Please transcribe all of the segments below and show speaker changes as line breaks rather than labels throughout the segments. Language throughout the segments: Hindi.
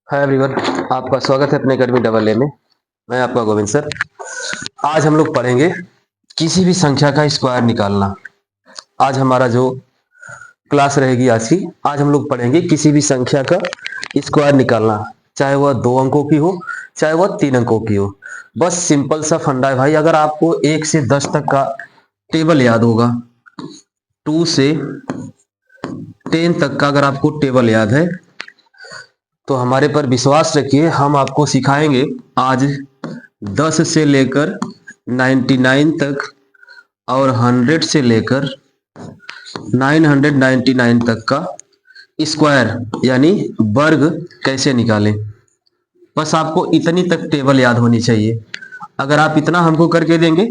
हाय एवरीवन, आपका स्वागत है अपने अकेडमी डबल ए में। मैं आपका गोविंद सर। आज हम लोग पढ़ेंगे किसी भी संख्या का स्क्वायर निकालना। आज हमारा जो क्लास रहेगी आज हम लोग पढ़ेंगे किसी भी संख्या का स्क्वायर निकालना, चाहे वह 2 अंकों की हो चाहे वह 3 अंकों की हो। बस सिंपल सा फंडा है भाई। अगर आपको 1 से 10 तक का टेबल याद होगा, 2 से 10 तक का अगर आपको टेबल याद है तो हमारे पर विश्वास रखिए, हम आपको सिखाएंगे आज 10 से लेकर 99 तक और 100 से लेकर 999 तक का स्क्वायर यानी वर्ग कैसे निकालें। बस आपको इतनी तक टेबल याद होनी चाहिए। अगर आप इतना हमको करके देंगे,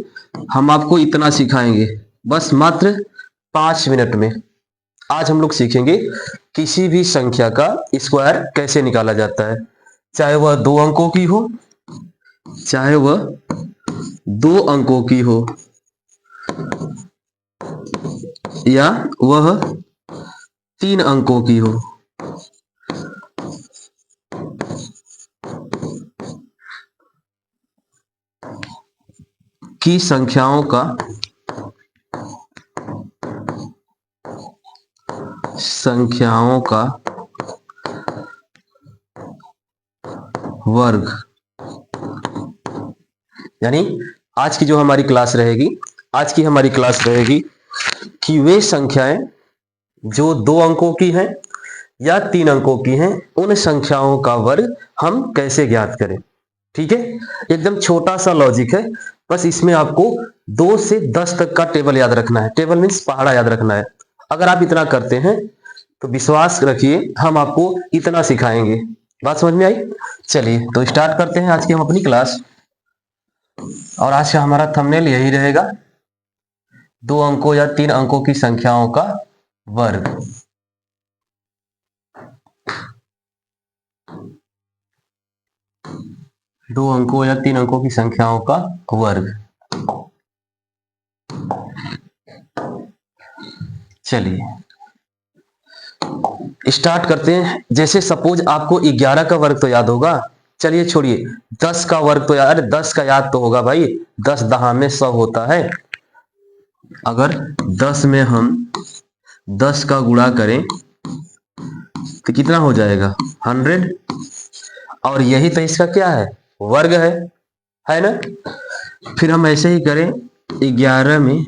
हम आपको इतना सिखाएंगे बस मात्र 5 मिनट में। आज हम लोग सीखेंगे किसी भी संख्या का स्क्वायर कैसे निकाला जाता है, चाहे वह 2 अंकों की हो चाहे वह 2 अंकों की हो या वह 3 अंकों की हो। की संख्याओं का वर्ग, यानी आज की हमारी क्लास रहेगी कि वे संख्याएं जो 2 अंकों की हैं या 3 अंकों की हैं, उन संख्याओं का वर्ग हम कैसे ज्ञात करें। ठीक है, एकदम छोटा सा लॉजिक है। बस इसमें आपको 2 से 10 तक का टेबल याद रखना है। टेबल मीन्स पहाड़ा याद रखना है। अगर आप इतना करते हैं तो विश्वास रखिए हम आपको इतना सिखाएंगे। बात समझ में आई? चलिए तो स्टार्ट करते हैं आज की हम अपनी क्लास। और आज का हमारा थंबनेल यही रहेगा, 2 अंकों या 3 अंकों की संख्याओं का वर्ग। दो अंकों या 3 अंकों की संख्याओं का वर्ग। चलिए स्टार्ट करते हैं। जैसे सपोज आपको 11 का वर्ग तो याद होगा। चलिए छोड़िए, 10 का वर्ग तो यार 10 का याद तो होगा भाई। 10 दहा में 100 होता है। अगर 10 में हम 10 का गुणा करें तो कितना हो जाएगा? 100। और यही तो इसका क्या है? वर्ग है ना। फिर हम ऐसे ही करें, 11 में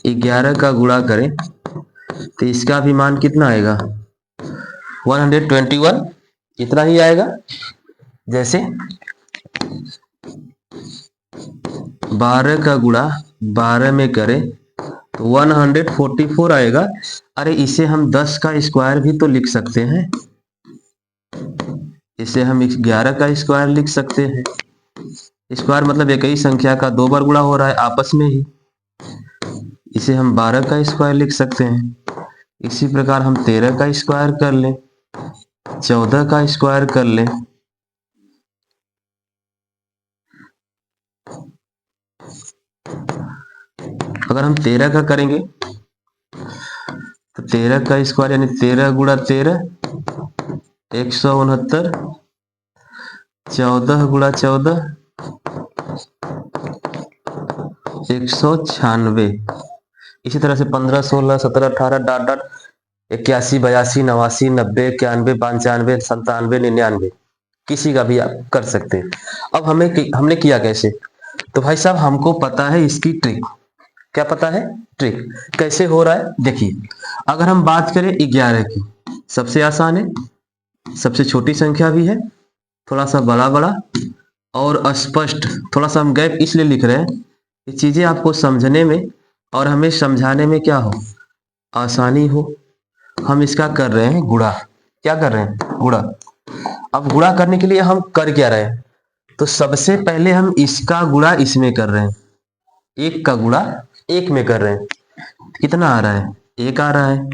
11 का गुणा करें तो इसका भी मान कितना आएगा? 121। इतना ही आएगा। जैसे 12 का गुणा 12 में करें तो 144 आएगा। अरे इसे हम 10 का स्क्वायर भी तो लिख सकते हैं। इसे हम 11 का स्क्वायर लिख सकते हैं। स्क्वायर मतलब एक ही संख्या का 2 बार गुणा हो रहा है आपस में ही। इसे हम 12 का स्क्वायर लिख सकते हैं। इसी प्रकार हम 13 का स्क्वायर कर लें, 14 का स्क्वायर कर लें। अगर हम 13 का करेंगे तो 13 का स्क्वायर यानी 13 गुणा 13 169, 14 गुणा 14 196। इसी तरह से 15 16 17 18 डॉट डॉट 81 82 89 90 91 95 97 99, किसी का भी आप कर सकते हैं। अब हमने किया कैसे? तो भाई साहब हमको पता है इसकी ट्रिक। क्या पता है? ट्रिक कैसे हो रहा है देखिए। अगर हम बात करें 11 की, सबसे आसान है, सबसे छोटी संख्या भी है, थोड़ा सा बड़ा बड़ा और स्पष्ट। थोड़ा सा हम गैप इसलिए लिख रहे हैं, ये चीजें आपको समझने में और हमें समझाने में क्या हो, आसानी हो। हम इसका कर रहे हैं गुणा। क्या कर रहे हैं? गुणा। अब गुणा करने के लिए हम कर क्या रहे हैं? तो सबसे पहले हम इसका गुणा इसमें कर रहे हैं। 1 का गुणा 1 में कर रहे हैं। कितना आ रहा है? 1 आ रहा है।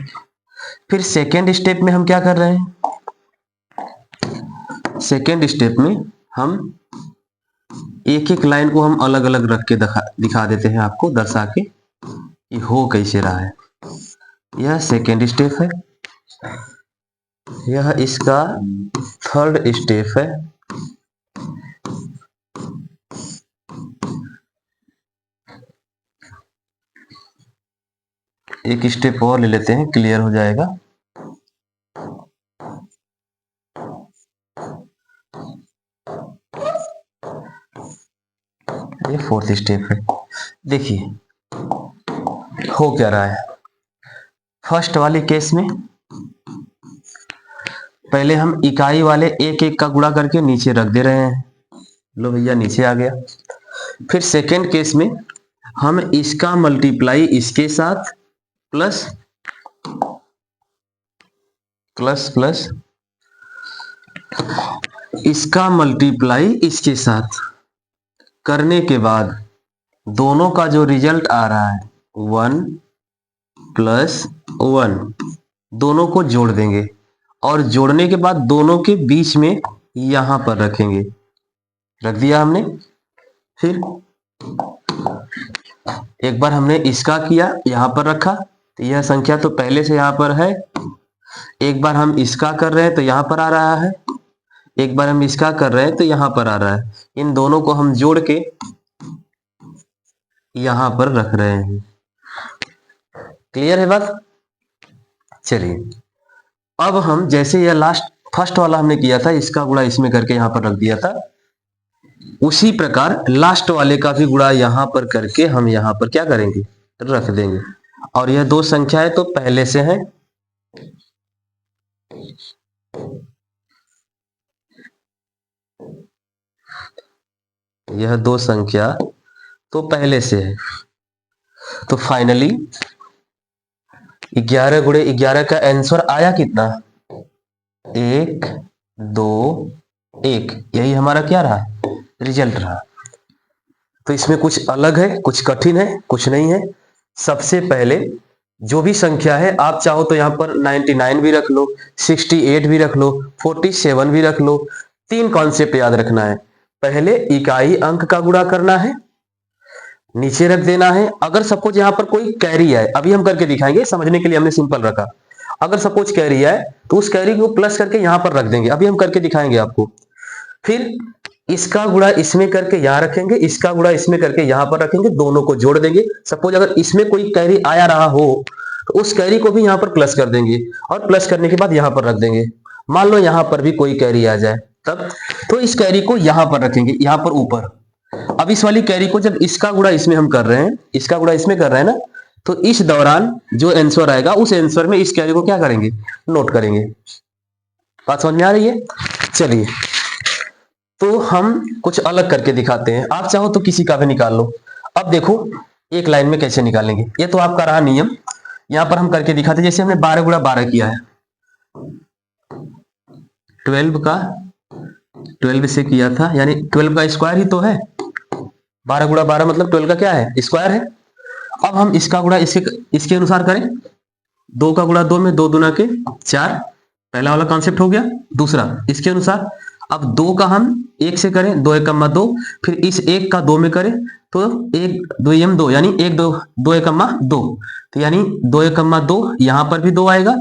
फिर सेकेंड स्टेप में हम क्या कर रहे हैं? सेकेंड स्टेप में हम एक एक लाइन को हम अलग अलग रख के दिखा देते हैं आपको, दर्शा के कि हो कैसे रहा है। यह सेकेंड स्टेप है, यह इसका थर्ड स्टेप है, एक स्टेप और ले लेते हैं, क्लियर हो जाएगा। ये फोर्थ स्टेप है। देखिए हो क्या रहा है। फर्स्ट वाले केस में पहले हम इकाई वाले एक एक का गुणा करके नीचे रख दे रहे हैं, लो भैया नीचे आ गया। फिर सेकेंड केस में हम इसका मल्टीप्लाई इसके साथ प्लस प्लस प्लस इसका मल्टीप्लाई इसके साथ करने के बाद दोनों का जो रिजल्ट आ रहा है 1 प्लस 1, दोनों को जोड़ देंगे और जोड़ने के बाद दोनों के बीच में यहां पर रखेंगे, रख दिया हमने। फिर एक बार हमने इसका किया, यहां पर रखा, तो यह संख्या तो पहले से यहां पर है। एक बार हम इसका कर रहे हैं तो यहां पर आ रहा है, एक बार हम इसका कर रहे हैं तो यहां पर आ रहा है। इन दोनों को हम जोड़ के यहां पर रख रहे हैं। क्लियर है बात? चलिए अब हम जैसे यह लास्ट फर्स्ट वाला हमने किया था, इसका गुणा इसमें करके यहां पर रख दिया था, उसी प्रकार लास्ट वाले का भी गुणा यहां पर करके हम यहां पर क्या करेंगे, रख देंगे। और यह दो संख्याएं तो पहले से हैं, यह दो संख्या तो पहले से है। तो फाइनली 11 गुणे 11 का आंसर आया कितना, 1 2 1, यही हमारा क्या रहा, रिजल्ट रहा। तो इसमें कुछ अलग है, कुछ कठिन है, कुछ नहीं है। सबसे पहले जो भी संख्या है, आप चाहो तो यहां पर 99 भी रख लो, 68 भी रख लो, 47 भी रख लो। तीन कॉन्सेप्ट याद रखना है। पहले इकाई अंक का गुणा करना है, नीचे रख देना है। अगर सपोज यहां पर कोई कैरी है, अभी हम करके दिखाएंगे, समझने के लिए हमने सिंपल रखा। अगर सपोज कैरी है तो उस कैरी को प्लस करके यहां पर रख देंगे, अभी हम करके दिखाएंगे आपको। फिर इसका गुणा इसमें करके यहां रखेंगे, इसका गुणा इसमें करके यहां पर रखेंगे, दोनों को जोड़ देंगे। सपोज अगर इसमें कोई कैरी आया रहा हो तो उस कैरी को भी यहां पर प्लस कर देंगे और प्लस करने के बाद यहां पर रख देंगे। मान लो यहां पर भी कोई कैरी आ जाए तब, तो इस कैरी को यहां पर रखेंगे, यहां पर ऊपर। अब इस वाली कैरी को जब इसका गुणा इसमें हम कर रहे हैं, इसका गुणा इसमें कर रहे हैं ना, तो इस दौरान जो आंसर आएगा उस आंसर में इस कैरी को क्या करेंगे, नोट करेंगे। बात समझ में आ रही है? चलिए तो हम कुछ अलग करके दिखाते हैं, आप चाहो तो किसी का भी निकाल लो। अब देखो एक लाइन में कैसे निकालेंगे, ये तो आपका रहा नियम। यहां पर हम करके दिखाते हैं, जैसे हमने 12 गुणा 12 किया है, 12 का 12 से किया था, यानी 12 का स्क्वायर ही तो है। 12 गुणा 12 मतलब 12 का क्या है, स्क्वायर है। अब हम इसका गुणा इसके अनुसार करें, 2 का गुणा 2 में 2 दूना के 4, पहला वाला कॉन्सेप्ट हो गया। दूसरा इसके अनुसार, अब 2 का हम 1 से करें, 2 1 2, फिर इस 1 का 2 में करें तो 1 2 एम 2, यानी 1 2 2 1 2, तो यानी 2 1 2, यहां पर भी 2 आएगा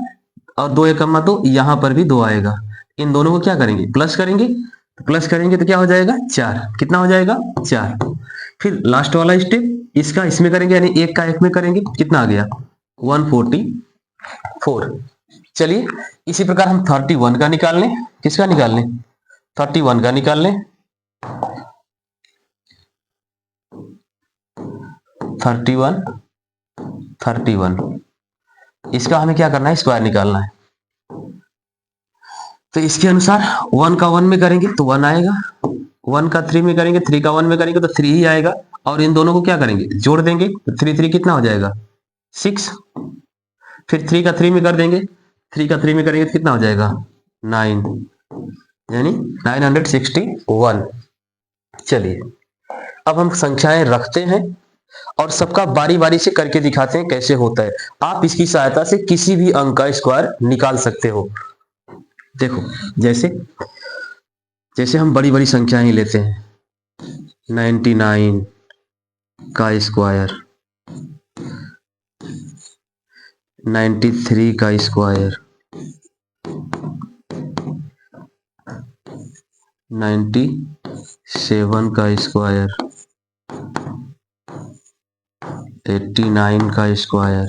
और 2 1 2 यहां पर भी 2 आएगा। इन दोनों को क्या करेंगे, प्लस करेंगे। तो प्लस करेंगे तो क्या हो जाएगा, 4। कितना हो जाएगा, 4। फिर लास्ट वाला स्टेप, इसका इसमें करेंगे, यानी 1 का 1 में करेंगे, कितना आ गया, 144। चलिए इसी प्रकार हम 31 का निकाल लें। किसका निकाल लें, 31 का निकाल लें। 31 इसका हमें क्या करना है, स्क्वायर निकालना है। तो इसके अनुसार 1 का 1 में करेंगे तो 1 आएगा, 1 का 3 में करेंगे, 3 का 1 में करेंगे तो 3 ही आएगा। और इन दोनों को क्या करेंगे, जोड़ देंगे, तो 3 3 कितना हो जाएगा, 6। फिर 3 का 3 में कर देंगे, 3 का 3 में करेंगे तो कितना हो जाएगा, 9, यानी 961। चलिए अब हम संख्याएं रखते हैं और सबका बारी बारी से करके दिखाते हैं कैसे होता है। आप इसकी सहायता से किसी भी अंक का स्क्वायर निकाल सकते हो। देखो जैसे जैसे हम बड़ी बड़ी संख्याएं लेते हैं, 99 का स्क्वायर, 93 का स्क्वायर, 97 का स्क्वायर, 89 का स्क्वायर,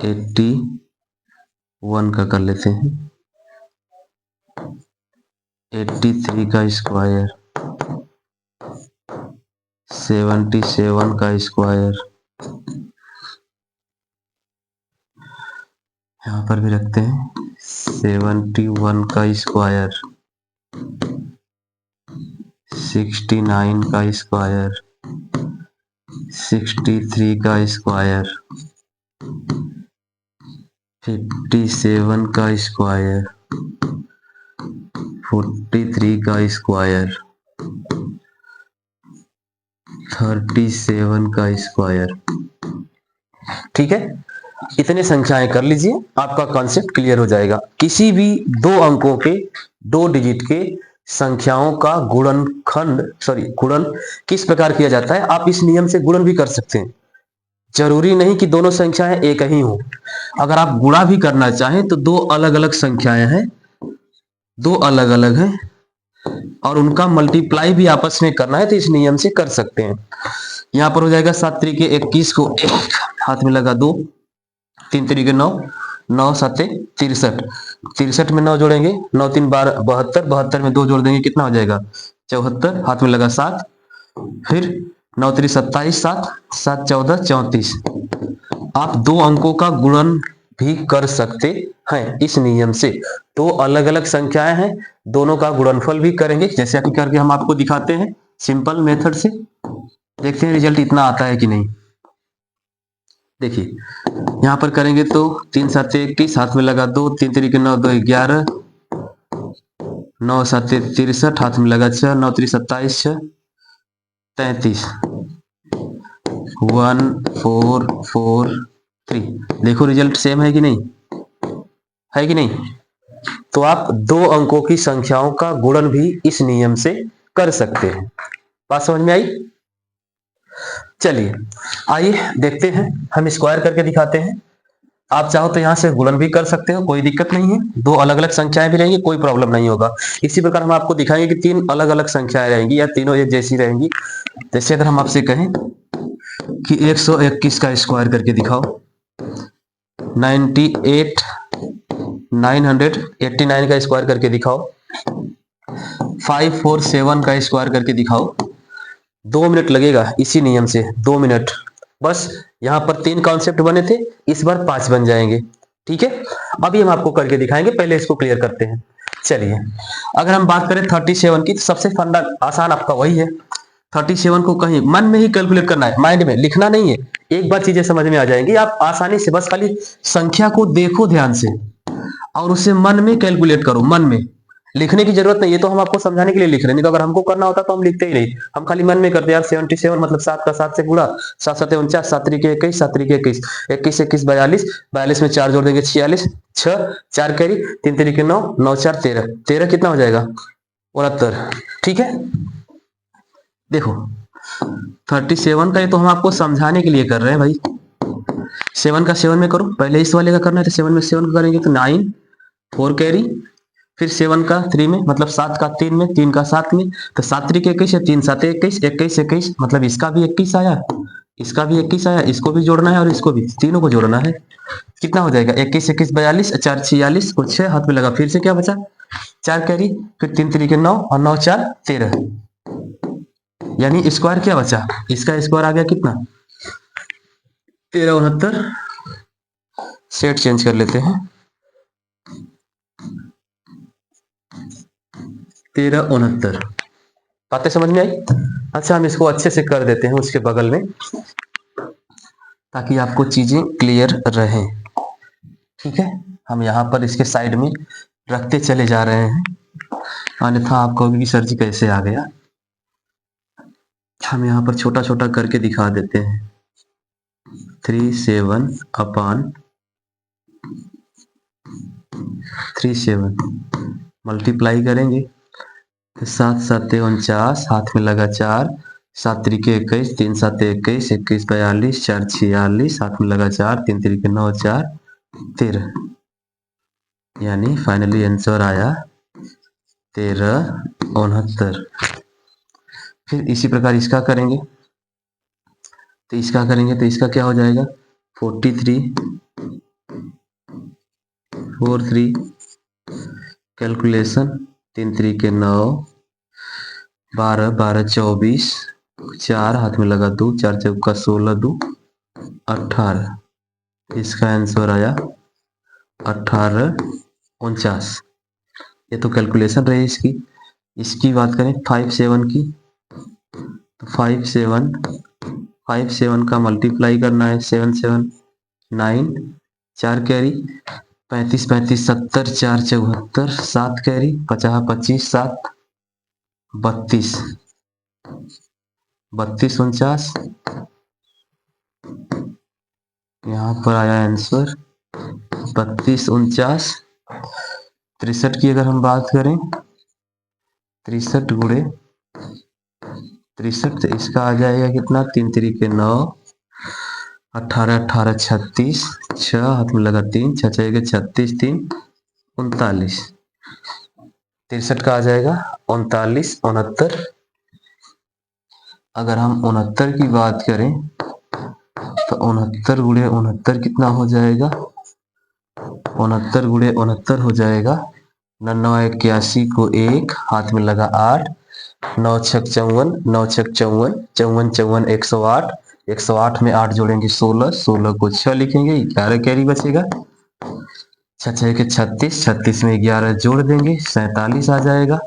81 का कर लेते हैं, 83 का स्क्वायर, 77 का स्क्वायर, यहाँ पर भी रखते हैं 71 का स्क्वायर, 69 का स्क्वायर, 63 का स्क्वायर, 57 का स्क्वायर, 43 का स्क्वायर, 37 का स्क्वायर। ठीक है, इतने संख्याएं कर लीजिए, आपका कॉन्सेप्ट क्लियर हो जाएगा। किसी भी दो अंकों के, 2 डिजिट के संख्याओं का गुणन किस प्रकार किया जाता है, आप इस नियम से गुणन भी कर सकते हैं। जरूरी नहीं कि दोनों संख्याएं एक ही हो। अगर आप गुणा भी करना चाहें तो 2 अलग अलग संख्याएं हैं, 2 अलग अलग हैं, और उनका मल्टीप्लाई भी आपस में करना है तो इस नियम से कर सकते हैं। यहां पर हो जाएगा 7 तरीके 21 को 1 हाथ में लगा 2, 3 तरीके 9, 9 7 63, 63 में 9 जोड़ेंगे, 9 3 12 72, 72 में 2 जोड़ देंगे, कितना हो जाएगा 74, हाथ में लगा 7, फिर 9 3 27, 7 7 14 34। आप 2 अंकों का गुणन भी कर सकते हैं इस नियम से। 2 अलग अलग संख्याएं हैं, दोनों का गुणनफल भी करेंगे, जैसे कि करके हम आपको दिखाते हैं सिंपल मेथड से। देखते हैं रिजल्ट इतना आता है कि नहीं। देखिए यहां पर करेंगे तो 3 7 21, हाथ में लगा 2, 3 तरीके 9 2 11, 9 7 63, हाथ में लगा 6, 9 3 27, 6 33, 1 4 4 3। देखो रिजल्ट सेम है कि नहीं, है कि नहीं। तो आप 2 अंकों की संख्याओं का गुणन भी इस नियम से कर सकते हैं। बात समझ में आई। चलिए आइए देखते हैं, हम स्क्वायर करके दिखाते हैं। आप चाहो तो यहां से गुणन भी कर सकते हो, कोई दिक्कत नहीं है। 2 अलग अलग संख्याएं भी रहेंगी, कोई प्रॉब्लम नहीं होगा। इसी प्रकार हम आपको दिखाएंगे कि 3 अलग अलग संख्याएं रहेंगी या तीनों एक जैसी रहेंगी। जैसे अगर हम आपसे कहें कि 121 का स्क्वायर करके दिखाओ, 98 989 का स्क्वायर करके दिखाओ, 547 का स्क्वायर करके दिखाओ। 2 मिनट लगेगा इसी नियम से, 2 मिनट बस। यहां पर 3 कॉन्सेप्ट बने थे, इस बार 5 बन जाएंगे। ठीक है, अभी हम आपको करके दिखाएंगे, पहले इसको क्लियर करते हैं। चलिए अगर हम बात करें 37 की, तो सबसे फंडा आसान आपका वही है। 37 को कहीं मन में ही कैलकुलेट करना है, माइंड में लिखना नहीं है। एक बार चीजें समझ में आ जाएंगी, आप आसानी से बस खाली संख्या को देखो ध्यान से और उसे मन में कैलकुलेट करो। मन में लिखने की जरूरत नहीं है, तो हम आपको समझाने के लिए लिख रहे हैं, नहीं तो अगर हमको करना होता तो हम लिखते ही नहीं, हम खाली मन में करते यार। 77 मतलब 7 का 7 से गुणा, 7 7 49, 7 तरीके 21, 7 तरीके 21, 21 21 42, 42 में 4 जोड़ देंगे 46, 6 4 कैरी, 3 तरीके 9, 9 4 13, 13 कितना हो जाएगा 69। ठीक है, देखो 37 का ये तो हम आपको समझाने के लिए कर रहे हैं भाई। 7 का 7 में करो, पहले इस वाले का करना है तो 7 में 7 का करेंगे तो 9 4 कैरी, फिर 7 का 3 में मतलब 7 का 3 में, 3 का 7 में, तो 7 तरीके 21 है, 3 7 21, 21 21 मतलब इसका भी 21 आया, इसका भी 21 आया, इसको भी जोड़ना है और इसको भी, तीनों को जोड़ना है। कितना हो जाएगा 21 21 42, 4 46, कुछ 6 हाथ में लगा, फिर से क्या बचा 4 कैरी, फिर 3 तरीके 9 और 9 4 13, यानी स्क्वायर क्या बचा, इसका स्क्वायर आ गया कितना 13 69। सेट चेंज कर लेते हैं, 13 69। बातें समझ में आई। अच्छा हम इसको अच्छे से कर देते हैं उसके बगल में, ताकि आपको चीजें क्लियर रहें। ठीक है, हम यहाँ पर इसके साइड में रखते चले जा रहे हैं, अन्यथा आपको भी सर जी कैसे आ गया। हम यहाँ पर छोटा छोटा करके दिखा देते हैं। 37 मल्टीप्लाई करेंगे तो 7 7 49, हाथ में लगा 4, 7 तरीके 21, 3 7 21, 21 42, 4 46, हाथ में लगा 4, 3 तरीके 9, 4 13, यानी फाइनली आंसर आया 1369। फिर इसी प्रकार इसका करेंगे, तो इसका क्या हो जाएगा 43 43, कैलकुलेशन 3 तरीके 9, 12 12 24, 4 हाथ में लगा 2, 4 चौका 16, 2 18, इसका आंसर आया 1849। ये तो कैलकुलेशन रही इसकी बात करें 5 7 की, तो 5 7 का मल्टीप्लाई करना है 7 7 9, 4 कैरी 35 35 70, 4 74, 7 कैरी 50 25, 7 32, 32 49, यहाँ पर आया आंसर 32 49। 63 की अगर हम बात करें 63 गुणे 63, तो इसका आ जाएगा कितना 3 तरीके 9, 18 18 36, 6 हाथ में लगा 3, 6 6 36, 3 39, 63 का आ जाएगा 39 69। अगर हम 69 की बात करें तो 69 गुणे 69 कितना हो जाएगा 69 गुणे 69 हो जाएगा 99 81 को 1, हाथ में लगा 8, 9 6 54, 9 6 54, 54 54 108, 108 में 8 जोड़ेंगे 16, 16 को 6 लिखेंगे, 11 कैरी बचेगा, 6 6 के 36, 36 में 11 जोड़ देंगे 47 आ जाएगा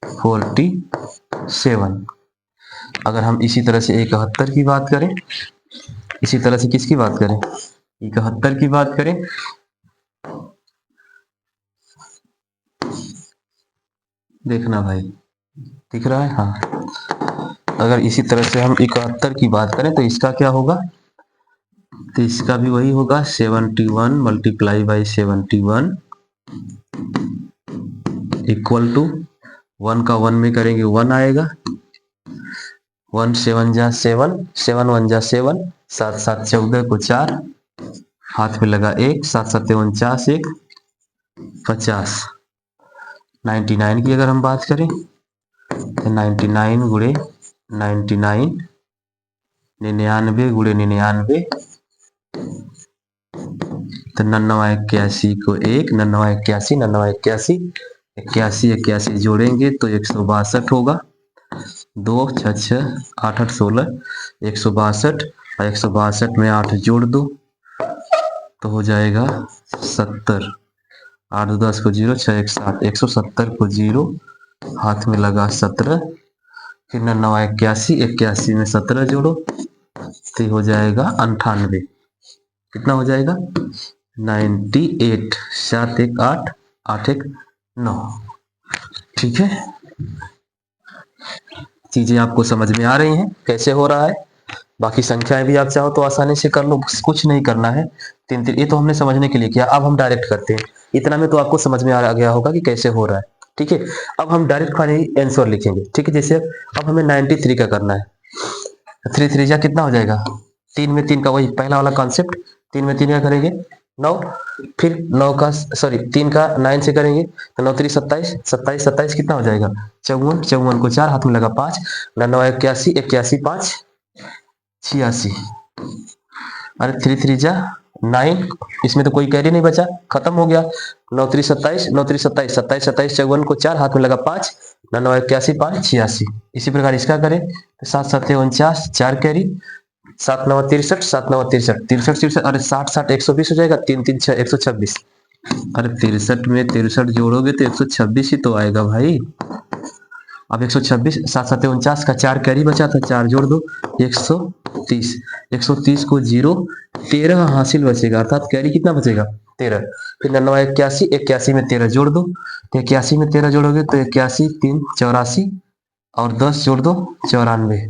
47। अगर हम इसी तरह से 71 की बात करें, इसी तरह से किसकी बात करें 71 की बात करें, देखना भाई दिख रहा है, हाँ। अगर इसी तरह से हम 71 की बात करें तो इसका क्या होगा, तो इसका भी वही होगा 71 मल्टीप्लाई बाई 71 इक्वल टू 1 का 1 में करेंगे 1 आएगा, 1 7 जा 7, 7 1 जा 7, 7 7 14 को 4, हाथ में लगा 1, 7 7 49, 1 50। 99 की अगर हम बात करें तो 99 गुणे 99, 99 गुणे 99, तो 99 81 को 1, 99 81, 99 81, 81 81 जोड़ेंगे तो 162 होगा, 2 6 6 8 8 16, 162, और 162 में 8 जोड़ दो तो हो जाएगा 70, 8 10 को 0, 6 1 7, 170 को 0, हाथ में लगा 17, फिर 99 81, 81 में 17 जोड़ो तो हो जाएगा 98, कितना हो जाएगा 98, 7 1 8, 8 1 9। ठीक है, चीजें आपको समझ में आ रही हैं कैसे हो रहा है। बाकी संख्याएं भी आप चाहो तो आसानी से कर लो, कुछ नहीं करना है। तीन तीन ये तो हमने समझने के लिए किया, अब हम डायरेक्ट करते हैं। इतना में तो आपको समझ में आ गया होगा कि कैसे हो रहा है। ठीक है, अब हम डायरेक्ट फाइनली आंसर लिखेंगे। ठीक है, जैसे अब हमें 93 का करना है, 3 3 जा कितना हो जाएगा, 3 में 3 का वही पहला वाला कॉन्सेप्ट, 3 में 3 का करेंगे 9, फिर 9 का सॉरी 3 का 9 से करेंगे तो 9 3 27, 27 27 कितना हो जाएगा 54, 54 को 4, हाथ में लगा 5, 99 81, 81 5 86, अरे 3 3 जा 9, इसमें तो कोई कैरी नहीं बचा, खत्म हो गया। 9 3 27, 9 3 27, 27 27 54 को 4, हाथ में लगा 5, 99 81 5 86। इसी प्रकार इसका करें तो 7 7 49, 4 कैरी, 7 9 63, 7 9 63, 63 63, अरे 60 60 120 हो जाएगा, 3 3 6 126, अरे 63 में 63 जोड़ोगे तो 126 ही तो आएगा भाई। अब 126, 7 7 49 का 4 कैरी बचा था, 4 जोड़ दो 130, 130 को 0, 13 हासिल बचेगा, अर्थात कैरी कितना बचेगा 13। फिर 99 81, 81 में 13 जोड़ दो, तो 81 में 13 जोड़ोगे तो 81 3 84, और 10 जोड़ दो 94,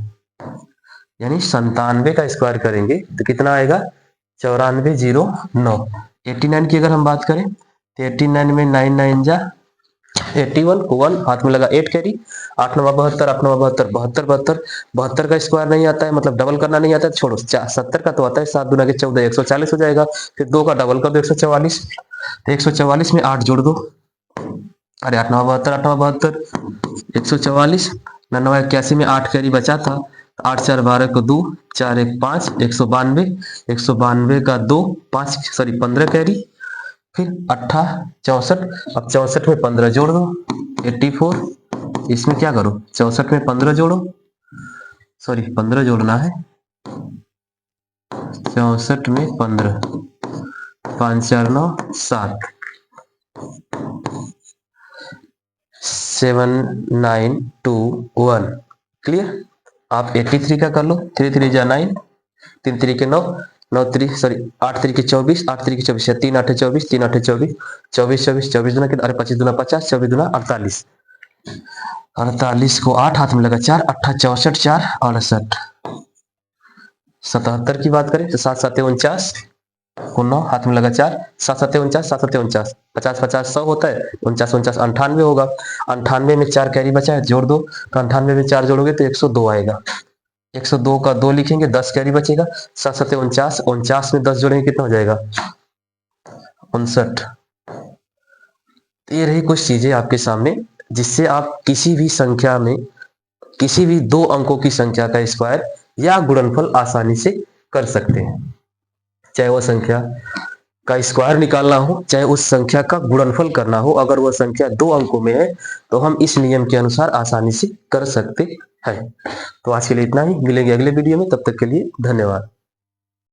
यानी 97 का स्क्वायर करेंगे तो कितना आएगा 94 0 9। 89 की अगर हम बात करें तो 89 में 9 9 जा 81 को 1 हाथ में लगा 8 कैरी, 8 9 72, 8 9 72, 72 72, 72 का स्क्वायर नहीं आता है, मतलब डबल करना नहीं आता है, छोड़ो 70 का तो आता है, 7 दूना के 14, 140 हो जाएगा। फिर 2 का डबल कर दो 144, तो 144 में 8 जोड़ दो, अरे 8 9 72, 8 9 72, 144, 9 81 में 8 कैरी बचा था, 8 4 12 को 2, 4 1 5, 192, 192 का 2 5 सॉरी 15 कैरी, फिर 64, अब 64 में 15 जोड़ दो 84, इसमें क्या करो 64 में 15 जोड़ो, सॉरी 15 जोड़ना है, 64 में 15, 5 4 9 7, 7 9 2 1, क्लियर। आप 83 का कर लो, 3 3 जा 9, 3 3 के 9, 9 3 सॉरी 8 3 के 24, 8 3 के 24, 3 8 24, 3 8 24, 24 24, 24 दूना अरे 25 दूना 50, 24 दूना 48, 48 को 8 हाथ में लगा 4, 8 64 4 68, 77 की बात करें तो 7 7 49 को 9 हाथ में लगा 4, 7 7 49, 7 7 49, 50 50 100 होता है, 49 49 98 होगा, 98 में 4 कैरी बचा है, जोड़ दो, तो 98 में 4 जोड़ोगे तो 102 आएगा, 102 का 2 लिखेंगे, 10 कैरी बचेगा, 7 7 49, 49 में 10 जोड़ेंगे कितना हो जाएगा 59। तो ये रही कुछ चीजें आपके सामने, जिससे आप किसी भी संख्या में किसी भी 2 अंकों की संख्या का स्क्वायर या गुणनफल आसानी से कर सकते हैं, चाहे वह संख्या का स्क्वायर निकालना हो, चाहे उस संख्या का गुणनफल करना हो, अगर वह संख्या 2 अंकों में है तो हम इस नियम के अनुसार आसानी से कर सकते हैं। तो आज के लिए इतना ही, मिलेंगे अगले वीडियो में, तब तक के लिए धन्यवाद।